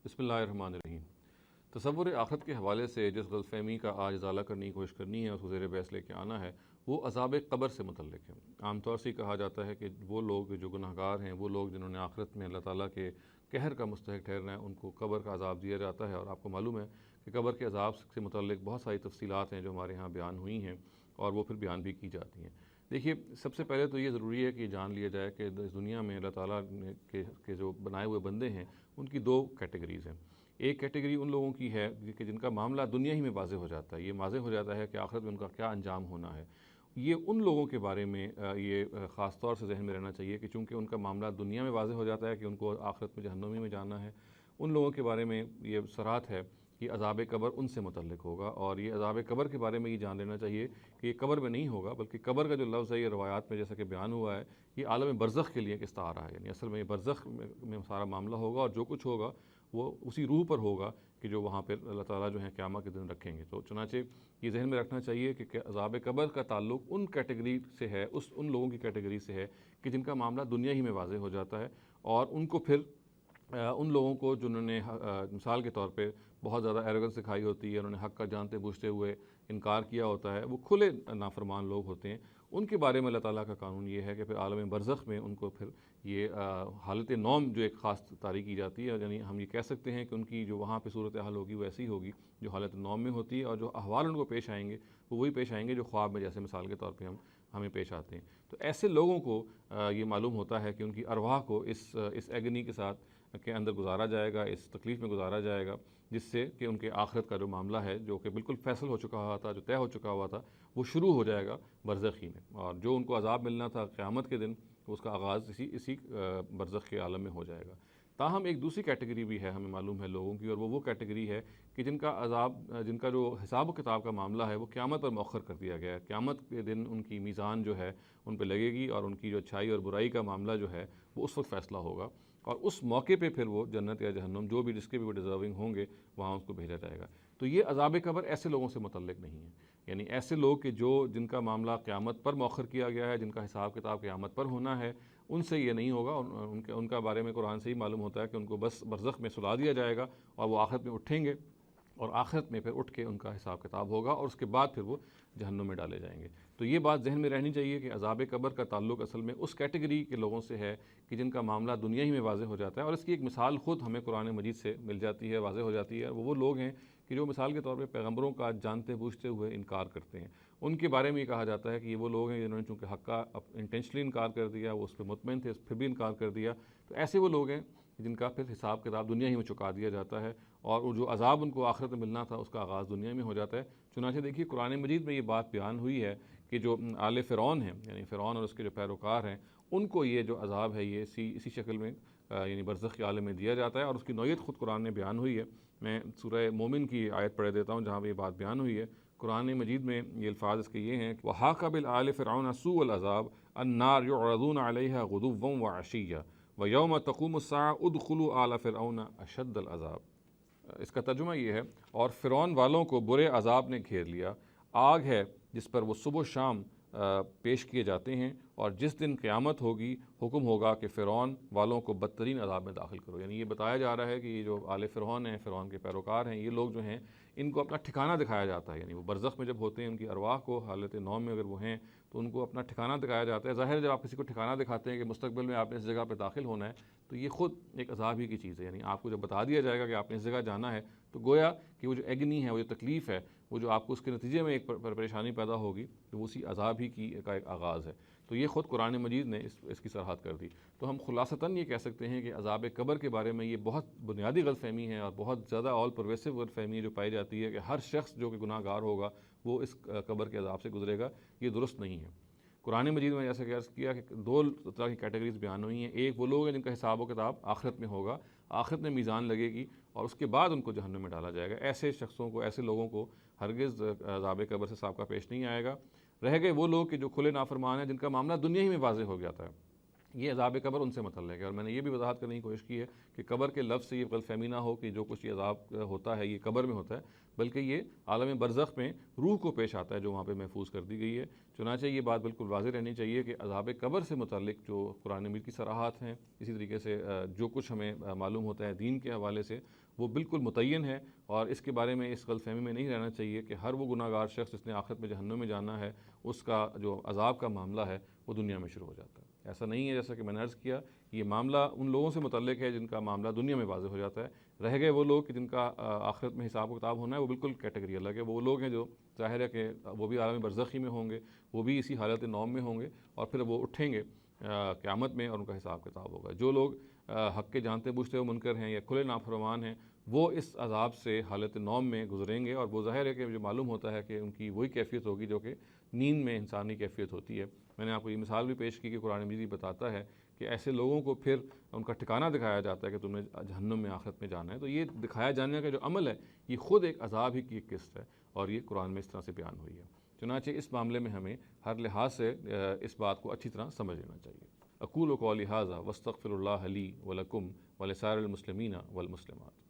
بسم اللہ الرحمن الرحیم۔ تصور آخرت کے حوالے سے جس غلط فہمی کا آج ازالہ کرنے کی کوشش کرنی ہے، اس کو زیر بحث لے کے آنا ہے، وہ عذاب قبر سے متعلق ہے۔ عام طور سے کہا جاتا ہے کہ وہ لوگ جو گناہ گار ہیں، وہ لوگ جنہوں نے آخرت میں اللہ تعالیٰ کے قہر کا مستحق ٹھہرنا ہے، ان کو قبر کا عذاب دیا جاتا ہے۔ اور آپ کو معلوم ہے کہ قبر کے عذاب سے متعلق بہت ساری تفصیلات ہیں جو ہمارے ہاں بیان ہوئی ہیں اور وہ پھر بیان بھی کی جاتی ہیں۔ دیکھیے، سب سے پہلے تو یہ ضروری ہے کہ یہ جان لیا جائے کہ اس دنیا میں اللہ تعالیٰ کے جو بنائے ہوئے بندے ہیں، ان کی دو کیٹیگریز ہیں۔ ایک کیٹیگری ان لوگوں کی ہے کہ جن کا معاملہ دنیا ہی میں واضح ہو جاتا ہے، یہ واضح ہو جاتا ہے کہ آخرت میں ان کا کیا انجام ہونا ہے۔ یہ ان لوگوں کے بارے میں یہ خاص طور سے ذہن میں رہنا چاہیے کہ چونکہ ان کا معاملہ دنیا میں واضح ہو جاتا ہے کہ ان کو آخرت میں جہنمی میں جانا ہے، ان لوگوں کے بارے میں یہ صراحت ہے کہ عذاب قبر ان سے متعلق ہوگا۔ اور یہ عذاب قبر کے بارے میں یہ جان لینا چاہیے کہ یہ قبر میں نہیں ہوگا، بلکہ قبر کا جو لفظ ہے، یہ روایات میں جیسا کہ بیان ہوا ہے، یہ عالم برزخ کے لیے ایک استعارہ ہے۔ یعنی اصل میں یہ برزخ میں سارا معاملہ ہوگا، اور جو کچھ ہوگا وہ اسی روح پر ہوگا کہ جو وہاں پہ اللہ تعالیٰ جو ہے قیامت کے دن رکھیں گے۔ تو چنانچہ یہ ذہن میں رکھنا چاہیے کہ عذاب قبر کا تعلق ان کیٹیگری سے ہے، ان لوگوں کی کیٹیگری سے ہے کہ جن کا معاملہ دنیا ہی میں واضح ہو جاتا ہے، اور ان کو پھر ان لوگوں کو جنہوں نے مثال کے طور پہ بہت زیادہ ایروگنس دکھائی ہوتی ہے، انہوں نے حق کا جانتے بوجھتے ہوئے انکار کیا ہوتا ہے، وہ کھلے نافرمان لوگ ہوتے ہیں، ان کے بارے میں اللہ تعالیٰ کا قانون یہ ہے کہ پھر عالم برزخ میں ان کو پھر یہ حالت نوم جو ایک خاص طاری کی جاتی ہے، یعنی ہم یہ کہہ سکتے ہیں کہ ان کی جو وہاں پہ صورتحال ہوگی وہ ایسی ہوگی جو حالت نوم میں ہوتی ہے، اور جو احوال ان کو پیش آئیں گے وہ وہی پیش آئیں گے جو خواب میں جیسے مثال کے طور پہ ہمیں پیش آتے ہیں۔ تو ایسے لوگوں کو یہ معلوم ہوتا ہے کہ ان کی ارواح کو اس ایگنی کے ساتھ کے اندر گزارا جائے گا، اس تکلیف میں گزارا جائے گا، جس سے کہ ان کے آخرت کا جو معاملہ ہے، جو کہ بالکل فیصل ہو چکا ہوا تھا، جو طے ہو چکا ہوا تھا، وہ شروع ہو جائے گا برزخ ہی میں، اور جو ان کو عذاب ملنا تھا قیامت کے دن، اس کا آغاز اسی برزخ کے عالم میں ہو جائے گا۔ تاہم ایک دوسری کیٹیگری بھی ہے، ہمیں معلوم ہے لوگوں کی، اور وہ کیٹیگری ہے کہ جن کا جو حساب و کتاب کا معاملہ ہے وہ قیامت پر مؤخر کر دیا گیا ہے۔ قیامت کے دن ان کی میزان جو ہے ان پہ لگے گی، اور ان کی جو اچھائی اور برائی کا معاملہ جو ہے وہ اس وقت فیصلہ ہوگا، اور اس موقع پہ پھر وہ جنت یا جہنم جو بھی جس کے بھی وہ ڈیزرونگ ہوں گے وہاں اس کو بھیجا جائے گا۔ تو یہ عذاب قبر ایسے لوگوں سے متعلق نہیں ہے، یعنی ایسے لوگ کہ جن کا معاملہ قیامت پر مؤخر کیا گیا ہے، جن کا حساب کتاب قیامت پر ہونا ہے، ان سے یہ نہیں ہوگا۔ ان کا بارے میں قرآن سے ہی معلوم ہوتا ہے کہ ان کو بس برزخ میں سلا دیا جائے گا، اور وہ آخرت میں اٹھیں گے، اور آخرت میں پھر اٹھ کے ان کا حساب کتاب ہوگا، اور اس کے بعد پھر وہ جہنم میں ڈالے جائیں گے۔ تو یہ بات ذہن میں رہنی چاہیے کہ عذاب قبر کا تعلق اصل میں اس کیٹیگری کے لوگوں سے ہے کہ جن کا معاملہ دنیا ہی میں واضح ہو جاتا ہے، اور اس کی ایک مثال خود ہمیں قرآن مجید سے مل جاتی ہے، واضح ہو جاتی ہے۔ وہ لوگ ہیں کہ جو مثال کے طور پہ پیغمبروں کا جانتے بوجھتے ہوئے انکار کرتے ہیں۔ ان کے بارے میں یہ کہا جاتا ہے کہ یہ وہ لوگ ہیں جنہوں نے چونکہ حق کا انٹینشنلی انکار کر دیا، وہ اس پہ مطمئن تھے، پھر بھی انکار کر دیا۔ تو ایسے وہ لوگ ہیں جن کا پھر حساب کتاب دنیا ہی میں چکا دیا جاتا ہے، اور جو عذاب ان کو آخرت میں ملنا تھا اس کا آغاز دنیا میں ہو جاتا ہے۔ چنانچہ دیکھیے قرآن مجید میں یہ بات بیان ہوئی ہے کہ جو آل فرعون ہیں، یعنی فرعون اور اس کے جو پیروکار ہیں، ان کو یہ جو عذاب ہے یہ اسی شکل میں یعنی برزخ کے عالم میں دیا جاتا ہے، اور اس کی نوعیت خود قرآن میں بیان ہوئی ہے۔ میں سورہ مومن کی آیت پڑھ دیتا ہوں جہاں پہ یہ بات بیان ہوئی ہے۔ قرآن مجید میں یہ الفاظ اس کے یہ ہیں، وَحَاقَ بِالْآلِ فِرْعَوْنَ سُوءُ الْعَذَابِ النَّارُ يُعْرَضُونَ عَلَيْهَا غُدُوًّا وَعَشِيًّا وَيَوْمَ تَقُومُ السَّاعَةُ ادْخُلُوا آلَ فِرْعَوْنَ أَشَدَّ الْعَذَابِ۔ اس کا ترجمہ یہ ہے، اور فرعون والوں کو برے عذاب نے گھیر لیا، آگ ہے جس پر وہ صبح و شام پیش کیے جاتے ہیں، اور جس دن قیامت ہوگی حکم ہوگا کہ فرعون والوں کو بدترین عذاب میں داخل کرو۔ یعنی یہ بتایا جا رہا ہے کہ یہ جو آل فرعون ہیں، فرعون کے پیروکار ہیں، یہ لوگ جو ہیں ان کو اپنا ٹھکانہ دکھایا جاتا ہے۔ یعنی وہ برزخ میں جب ہوتے ہیں، ان کی ارواح کو حالت نوم میں اگر وہ ہیں تو ان کو اپنا ٹھکانہ دکھایا جاتا ہے۔ ظاہر ہے جب آپ کسی کو ٹھکانہ دکھاتے ہیں کہ مستقبل میں آپ نے اس جگہ پہ داخل ہونا ہے، تو یہ خود ایک عذاب ہی کی چیز ہے۔ یعنی آپ کو جب بتا دیا جائے گا کہ آپ نے اس جگہ جانا ہے، تو گویا کہ وہ جو ایگنی ہے، وہ جو تکلیف ہے، وہ جو آپ کو اس کے نتیجے میں ایک پریشانی پیدا ہوگی، تو وہ اسی عذاب ہی کا ایک آغاز ہے۔ تو یہ خود قرآن مجید نے اس کی صراحت کر دی۔ تو ہم خلاصتاً یہ کہہ سکتے ہیں کہ عذاب قبر کے بارے میں یہ بہت بنیادی غلط فہمی ہے، اور بہت زیادہ آل پرویسو غلط فہمی ہے جو پائی جاتی ہے کہ ہر شخص جو کہ گناہ گار ہوگا وہ اس قبر کے عذاب سے گزرے گا۔ یہ درست نہیں ہے۔ قرآن مجید میں جیسا کہ عرض کیا کہ دو طرح کی کیٹیگریز بیان ہوئی ہیں۔ ایک وہ لوگ ہیں جن کا حساب و کتاب آخرت میں ہوگا، آخرت میں میزان لگے گی، اور اس کے بعد ان کو جہنم میں ڈالا جائے گا۔ ایسے شخصوں کو، ایسے لوگوں کو ہرگز عذاب قبر سے سابقہ پیش نہیں آئے گا۔ رہ گئے وہ لوگ کہ جو کھلے نافرمان ہیں، جن کا معاملہ دنیا ہی میں واضح ہو جاتا ہے، یہ عذاب قبر ان سے متعلق ہے۔ اور میں نے یہ بھی وضاحت کرنے کی کوشش کی ہے کہ قبر کے لفظ سے یہ غلط فہمی نہ ہو کہ جو کچھ یہ عذاب ہوتا ہے یہ قبر میں ہوتا ہے، بلکہ یہ عالم برزخ میں روح کو پیش آتا ہے جو وہاں پہ محفوظ کر دی گئی ہے۔ چنانچہ یہ بات بالکل واضح رہنی چاہیے کہ عذاب قبر سے متعلق جو قرآن مجید کی صراحات ہیں، اسی طریقے سے جو کچھ ہمیں معلوم ہوتا ہے دین کے حوالے سے، وہ بالکل متعین ہے، اور اس کے بارے میں اس غلط فہمی میں نہیں رہنا چاہیے کہ ہر وہ گناہ گار شخص جس نے آخرت میں جہنم میں جانا ہے اس کا جو عذاب کا معاملہ ہے وہ دنیا میں شروع ہو جاتا ہے۔ ایسا نہیں ہے، جیسا کہ میں نے عرض کیا، یہ معاملہ ان لوگوں سے متعلق ہے جن کا معاملہ دنیا میں واضح ہو جاتا ہے۔ رہ گئے وہ لوگ کہ جن کا آخرت میں حساب و کتاب ہونا ہے، وہ بالکل کیٹیگری الگ ہے۔ وہ لوگ ہیں جو ظاہر ہے کہ وہ بھی عالم برزخی میں ہوں گے، وہ بھی اسی حالت نوم میں ہوں گے، اور پھر وہ اٹھیں گے قیامت میں اور ان کا حساب کتاب ہوگا۔ جو لوگ حق کے جانتے بوجھتے ہوئے منکر ہیں یا کھلے نافرمان ہیں، وہ اس عذاب سے حالت نوم میں گزریں گے، اور وہ ظاہر ہے کہ جو معلوم ہوتا ہے کہ ان کی وہی کیفیت ہوگی جو کہ نیند میں انسانی کیفیت ہوتی ہے۔ میں نے آپ کو یہ مثال بھی پیش کی کہ قرآن مجید بتاتا ہے کہ ایسے لوگوں کو پھر ان کا ٹھکانہ دکھایا جاتا ہے کہ تم نے جہنم میں آخرت میں جانا ہے۔ تو یہ دکھایا جانے کا جو عمل ہے یہ خود ایک عذاب ہی کی ایک قسط ہے، اور یہ قرآن میں اس طرح سے بیان ہوئی ہے۔ چنانچہ اس معاملے میں ہمیں ہر لحاظ سے اس بات کو اچھی طرح سمجھ لینا چاہیے۔ اقول قولی ھذا واستغفر اللہ لی ولکم ولسائر المسلمین والمسلمات۔